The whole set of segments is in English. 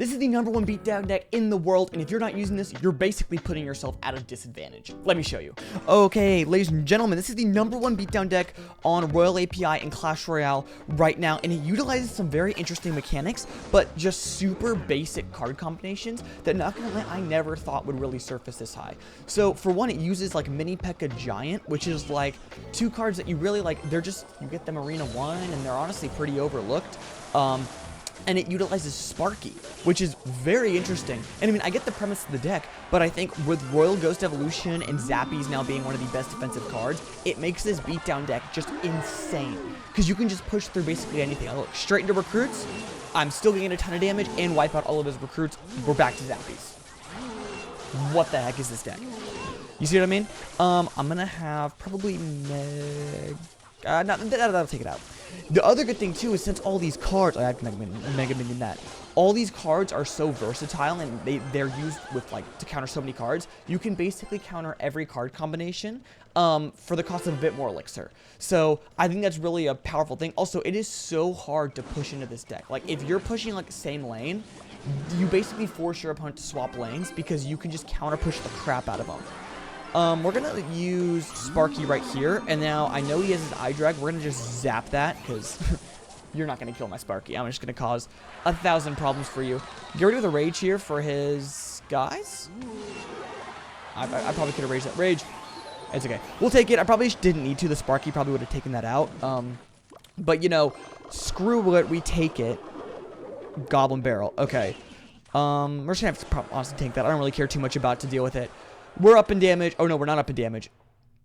This is the #1 beatdown deck in the world, and if you're not using this, you're basically putting yourself at a disadvantage. Let me show you. Okay, ladies and gentlemen, this is the #1 beatdown deck on Royal API and Clash Royale right now, and it utilizes some very interesting mechanics, but just super basic card combinations that, not gonna lie, I never thought would really surface this high. So, for one, it uses like Mini P.E.K.K.A. Giant, which is like two cards that you really like. They're just, you get them Arena 1, and they're honestly pretty overlooked. And it utilizes Sparky, which is very interesting. And I mean, I get the premise of the deck, but I think with Royal Ghost Evolution and Zappies now being one of the best defensive cards, it makes this beatdown deck just insane. Because you can just push through basically anything. I look straight into recruits, I'm still getting a ton of damage, and wipe out all of his recruits. We're back to Zappies. What the heck is this deck? You see what I mean? I'm gonna have probably that'll take it out. The other good thing too is, since all these cards, I have to Mega Minion that. All these cards are so versatile, and they're used with to counter so many cards. You can basically counter every card combination for the cost of a bit more elixir. So I think that's really a powerful thing. Also, it is so hard to push into this deck. Like, if you're pushing the same lane, you basically force your opponent to swap lanes because you can just counter push the crap out of them. We're gonna use Sparky right here, and now I know he has his eye drag. We're gonna just zap that, because you're not gonna kill my Sparky. I'm just gonna cause 1,000 problems for you. Get rid of the rage here for his guys. I probably could have raged that rage. It's okay. We'll take it. I probably didn't need to. The Sparky probably would have taken that out. But, you know, screw it. We take it. Goblin Barrel. Okay. We're just gonna have to honestly take that. I don't really care too much about to deal with it. We're up in damage. Oh, no, we're not up in damage.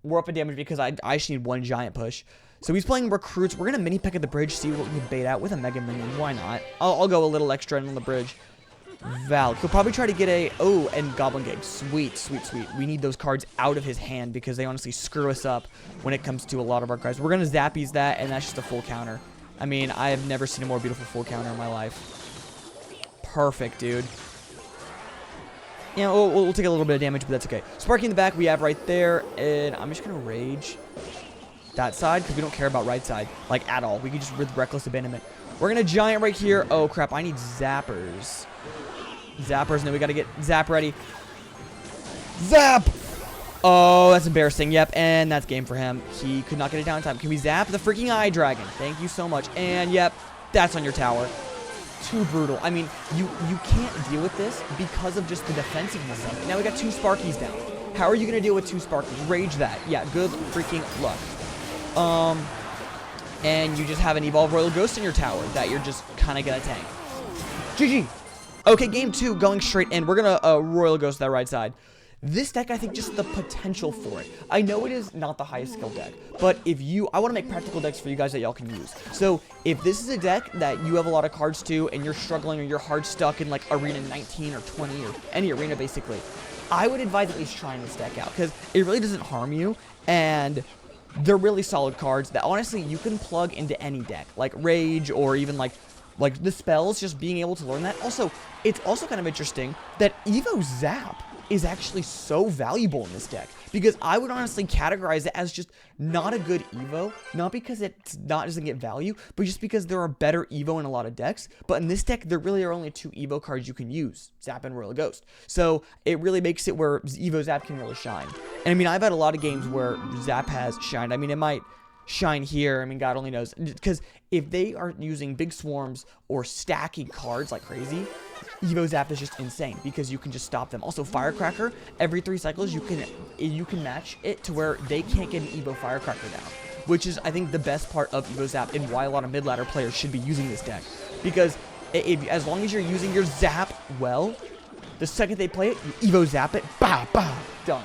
We're up in damage because I just need one giant push. So he's playing recruits. We're going to mini P.E.K.K.A. the bridge, see what we can bait out with a Mega Minion. Why not? I'll go a little extra on the bridge. Val. He'll probably try to get a... Oh, and Goblin Gig. Sweet, sweet, sweet. We need those cards out of his hand because they honestly screw us up when it comes to a lot of our cards. We're going to Zappies that, and that's just a full counter. I mean, I have never seen a more beautiful full counter in my life. Perfect, dude. Yeah, we'll take a little bit of damage, but that's okay. Sparky in the back we have right there, and I'm just going to rage that side because we don't care about right side, at all. We can just with Reckless Abandonment. We're going to Giant right here. Oh, crap. I need Zappers. Zappers, and then we got to get Zap ready. Zap! Oh, that's embarrassing. Yep, and that's game for him. He could not get it down in time. Can we Zap the freaking Eye Dragon? Thank you so much. And, yep, that's on your tower. Too brutal. I mean, you can't deal with this because of just the defensiveness of it. Now we got 2 Sparkies down. How are you going to deal with 2 Sparkies? Rage that. Yeah, good freaking luck. And you just have an Evolved Royal Ghost in your tower that you're just kind of going to tank. GG. Okay, game 2, going straight in. We're going to Royal Ghost that right side. This deck, I think, just the potential for it. I know it is not the highest skill deck, but I want to make practical decks for you guys that y'all can use. So, if this is a deck that you have a lot of cards to, and you're struggling, or you're hard stuck in, Arena 19 or 20, or any arena, basically, I would advise at least trying this deck out, because it really doesn't harm you, and they're really solid cards that, honestly, you can plug into any deck, like Rage, or even, like the spells, just being able to learn that. Also, it's also kind of interesting that Evo Zap is actually so valuable in this deck, because I would honestly categorize it as just not a good Evo, not because it doesn't get value, but just because there are better Evo in a lot of decks. But in this deck, there really are only 2 Evo cards you can use, Zap and Royal Ghost. So it really makes it where Evo Zap can really shine. And I mean, I've had a lot of games where Zap has shined. I mean, it might shine here. I mean, God only knows, because if they are using big swarms or stacking cards like crazy, Evo Zap is just insane because you can just stop them. Also, Firecracker, every 3 cycles you can match it to where they can't get an Evo Firecracker down, which is, I think, the best part of Evo Zap and why a lot of mid-ladder players should be using this deck. Because as long as you're using your Zap well, the second they play it, you Evo Zap it, bah, bah, done.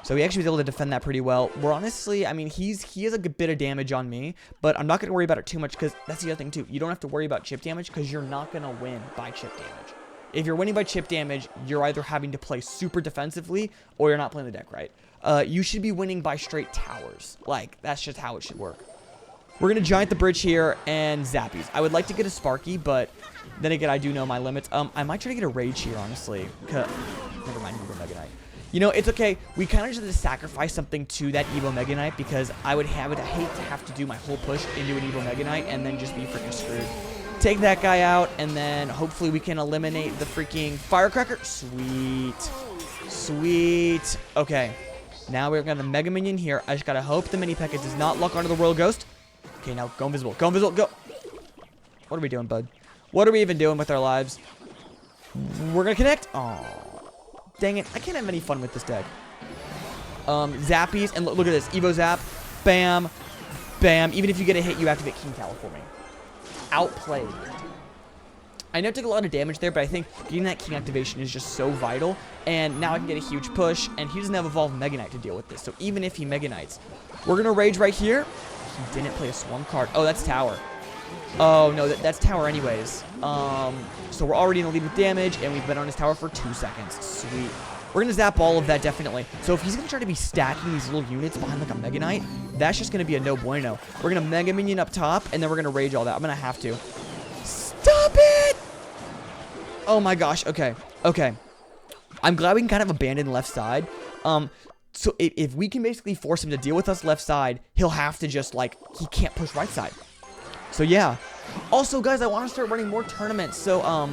So he actually was able to defend that pretty well. We're honestly, I mean, he has a good bit of damage on me, but I'm not going to worry about it too much because that's the other thing too. You don't have to worry about chip damage because you're not going to win by chip damage. If you're winning by chip damage, you're either having to play super defensively or you're not playing the deck right. You should be winning by straight towers. That's just how it should work. We're going to Giant the bridge here and Zappies. I would like to get a Sparky, but then again, I do know my limits. I might try to get a Rage here, honestly. Never mind, we're Mega Knight. You know, it's okay. We kind of just have to sacrifice something to that Evo Mega Knight because I hate to have to do my whole push into an Evo Mega Knight and then just be freaking screwed. take that guy out, and then hopefully we can eliminate the freaking Firecracker. Sweet. Sweet. Okay. Now we're going to Mega Minion here. I just got to hope the Mini P.E.K.K.A does not lock onto the Royal Ghost. Okay, now go invisible. Go invisible. Go. What are we doing, bud? What are we even doing with our lives? We're going to connect. Oh, dang it. I can't have any fun with this deck. Zappies. And look at this. Evo Zap. Bam. Bam. Even if you get a hit, you activate King Tower for me. Outplayed. I know it took a lot of damage there, but I think getting that King activation is just so vital. And now I can get a huge push, and he doesn't have Evolved Mega Knight to deal with this. So even if he Mega Knights, we're going to Rage right here. He didn't play a Swarm card. Oh, that's Tower. Oh, no, that's Tower anyways. So we're already in the lead with damage, and we've been on his Tower for 2 seconds. Sweet. We're going to zap all of that, definitely. So if he's going to try to be stacking these little units behind, like, a Mega Knight, that's just going to be a no bueno. We're going to Mega Minion up top, and then we're going to Rage all that. I'm going to have to. Stop it! Oh, my gosh. Okay. Okay. I'm glad we can kind of abandon left side. So if we can basically force him to deal with us left side, he'll have to just, like, he can't push right side. So, yeah. Also, guys, I want to start running more tournaments. So,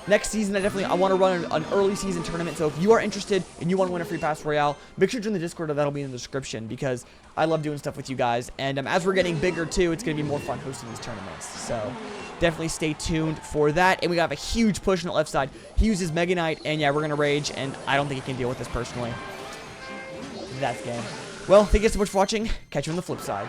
next season, I want to run an early season tournament. So if you are interested and you want to win a free Clash Royale, make sure to join the Discord, or that'll be in the description, because I love doing stuff with you guys. And as we're getting bigger too, it's going to be more fun hosting these tournaments. So definitely stay tuned for that. And we got a huge push on the left side. He uses Mega Knight, and yeah, we're going to Rage, and I don't think he can deal with this personally. That's game. Well, thank you so much for watching. Catch you on the flip side.